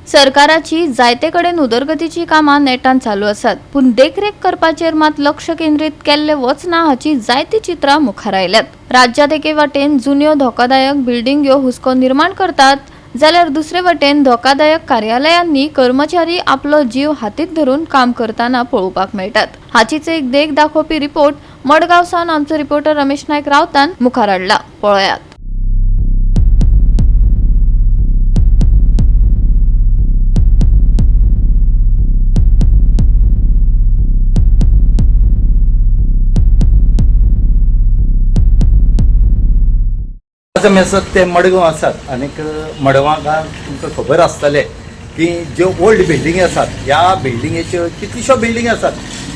सरकाराची जायते कडेन उदरगतीची कामां नेटान चालू आसात, पूण देखरेख करपाचेर मात लक्ष केंद्रीत केल्ले वचना हाची जायती चित्रां मुखार आयल्यात. राज्यांत एके वाटेन जुन्यो धोकादायक बिल्डिंग्यो हुस्को निर्माण करतात, जाल्यार दुसरे वटेन धोकादायक कार्यालयांनी कर्मचारी आपलो जीव हातीत धरून काम करताना पळोवपाक मेळटात. हाचीच एक देख दाखोवपी रिपोर्ट मडगांवसावन आमचो रिपोर्टर रमेश नायक रावतान मुखार हाडला. पळयात. आमी आसात ते मडगांव आसात आनी मडगांवां तुमकां खबर आसतलें की ज्यो ओल्ड बिल्डिंगी आसात ह्या बिल्डिंगेच्यो कितल्योश्यो बिल्डिंगी आसात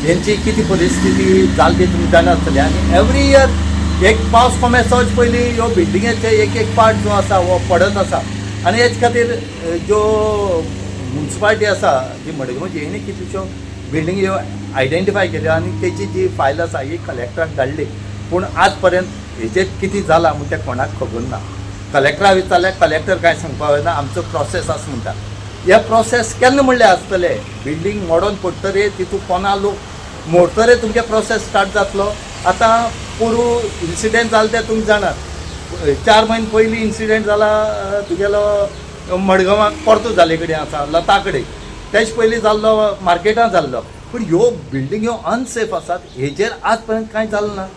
हेंची कितें परिस्थिती जाली ती तुमी जाणा आसतली. आनी एवरी इयर एक पावस कमी जावचे पयलीं ह्यो बिल्डिंगेचे एक पार्ट जो आसा हो पडत आसा. आनी हेचे खातीर ज्यो म्युन्सिपालिटी आसा जी मडगांवची हेणी कितल्योश्यो बिल्डिंगी ह्यो आयडेंटिफाय केल्यो आनी तेची जी फायल आसा ही कलेक्टराक धाडली. पूण आज पर्यंत हेजेर कितें जालां म्हूण तें कोणाक खबर ना. कलेक्टरा विचारल्यार कलेक्टर कांय सांगपाक वयना, आमचो प्रोसेस आसा म्हणटा. हे प्रोसेस केन्ना म्हणलें आसतलें? बिल्डींग मोडोन पडटरे तितून कोणा लोक मोडटरे तुमचे प्रोसेस स्टार्ट जातलो. आतां पोरू इन्सिडेंट जालो तें तुमी जाणात. 4 म्हयने पयलीं इन्सिडेंट जाला तुगेलो मडगांवाक परतो जाले कडेन आसा लता कडेन. तेच पयलीं जाल्लो मार्केटां जाल्लो. पूण ह्यो बिल्डिंग ह्यो अनसेफ आसात हेजेर आज पर्यंत कांय जालें ना.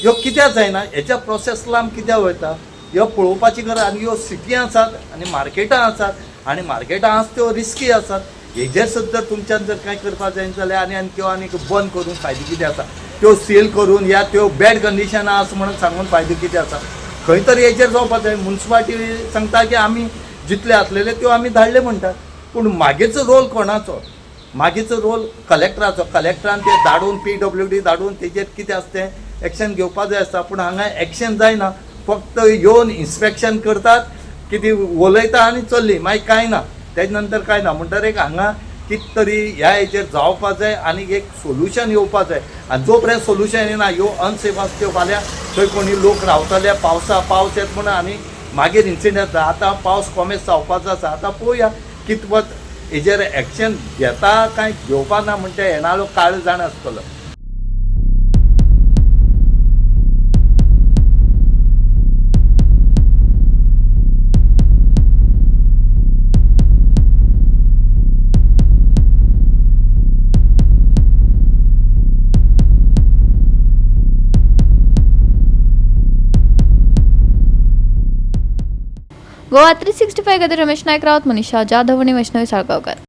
ह्यो कित्याक जायना हेच्या प्रोसेस लांब कित्याक वयता ह्यो पळोवपाची गरज. आनी ह्यो सिटी आसात आनी मार्केटां आसात आनी मार्केटां आसा त्यो रिस्की आसात. हेजेर सुद्दां तुमच्यान जर कांय करपाक जायना जाल्यार आनी त्यो आनीक बंद करून फायदो कितें आसा? त्यो सील करून या त्यो बॅड कंडिशनां आसा म्हणून सांगून फायदो कितें आसा? खंय तरी हेजेर जावपाक जाय. म्युन्सिपालिटी सांगता की आमी जितले आसलेले त्यो आमी धाडले म्हणटात. पूण मागीरचो रोल कोणाचो? मागीरचो रोल कलेक्टराचो. कलेक्टरान ते धाडून PWD धाडून तेजेर कितें आसा तें एक्शन घेवपाक जाय आसता. पूण हांगा एक्शन जायना. फक्त येवन इन्स्पेक्शन करतात, कितें उलयता आनी चल्ली, मागीर कांय ना. तेज नंतर कांय ना म्हणटकीर एक हांगा कितें तरी ह्या हेजेर जावपाक जाय आनी एक सोल्युशन येवपाक जाय. आनी जो पर्यंत सोल्युशन येना ह्यो अनसेफ आसा त्यो फाल्यां थंय कोणी लोक रावतले पावस येत म्हणून आनी मागीर इन्सिडंट जाता. आतां पावस कमी जावपाचो आसा. आतां पळोवया कितपत हेजेर एक्शन घेता काय घेवपा ना म्हणटा येणारो काळ जाण आसतलो. गोवा 365 खातीर रमेश नायक रावत, मनीषा जाधव आनी वैष्णवी साळगांवकर.